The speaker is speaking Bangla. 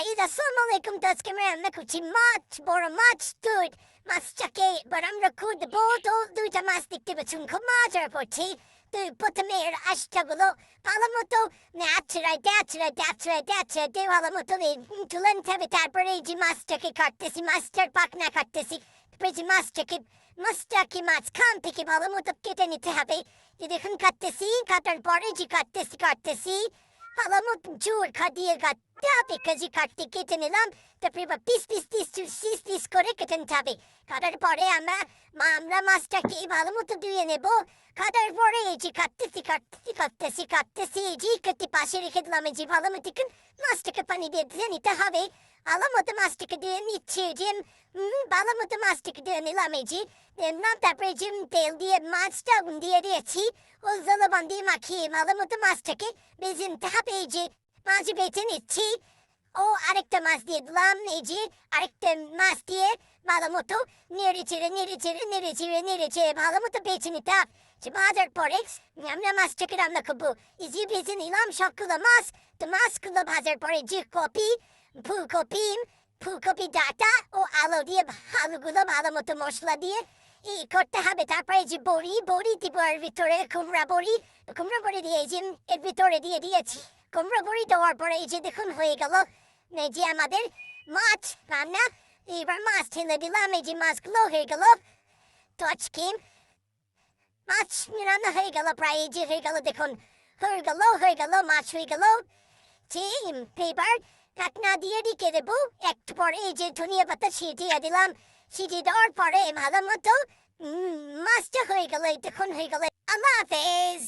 গাইস আসসালামু আলাইকুম। তো আজকে আমরা রান্না করছি মাছ, বড় মাছ দুধ। মাছটাকে এবার আমরা খুঁড়বো। তো দুইটা মাছ দেখতে পাচ্ছেন, খুব মজার পড়ছি। তো প্রথমে এর আঁশটাগুলো ভালো মতো দিয়ে ভালো মতো তুলে নিতে হবে। তারপরে এই যে মাছটাকে কাটতেছি, মাছটার পাখনা কাটতেছি। তারপরে যে মাছটাকে মাঝখান থেকে ভালো মতো কেটে নিতে হবে। যে দেখুন কাটতেছি, কাটার পরে যে কাটতেছি ভালো মতো জোর দিয়ে কাটতে হবে। কাজে কেটে নিলাম। তারপরে এবার পিস করে কেটে নিতে হবে। কাটার পরে আমরা মাছটাকে ভালো মতো ধুয়ে নেব। কাটার পরে এই যে কাটতেছি এই যে কেটে পাশে রেখে দিলাম। এই যে ভালো মতো মাছটাকে পানি দিয়ে ধুয়ে নিতে হবে। ভালো মতো মাছটাকে ধুয়ে নিচ্ছি। যে ভালো মতো মাছটাকে ধুয়ে নিলাম। এই যে না তারপরে যে তেল দিয়ে মাছটা দিয়ে দিয়েছি। ও জলবান দিয়ে মাখিয়ে ভালো মতো মাছটাকে ভেজে নিতে হবে। এই যে মাছ বেছে নিচ্ছি। ও আরেকটা মাছ দিয়ে দিলাম। এই যে আরেকটা মাছ দিয়ে ভালো মতো নেড়ে চেড়ে ভালো মতো বেছে নিতে হবে। যে ভাজার পরে আমরা মাছটাকে রান্না করবো। এই যে ভেজে নিলাম সবগুলো মাছ। তো মাছগুলো ভাজার পরে যে ফুলকপি ডাঁটা ও আলু দিয়ে আলুগুলো ভালো মতো মশলা দিয়ে করতে হবে। তারপরে যে বড়ি দিব এর ভিতরে, কুমড়া বড়ি দিয়ে এই যে এর ভিতরে দিয়ে দিয়েছি। কুমড়া বড়ি দেওয়ার পরে এই যে দেখুন হয়ে গেল এই যে আমাদের মাছ রান্না। এবার মাছ ঢেলে দিলাম। এই যে মাছগুলো হয়ে গেল। তো আজকে মাছ রান্না হয়ে গেল প্রায়। এই যে হয়ে গেল দেখুন, হয়ে গেল মাছ হয়ে গেল। যে এবার ঢাকনা দিয়ে রেখে দেবো। একটু পরে এই যে ধনিয়া পাতা ছিটিয়ে দিলাম। ছিটিয়ে দেওয়ার পরে ভালো মতো মাছটা হয়ে গেল। দেখুন হয়ে গেল। আল্লাহ হাফেজ।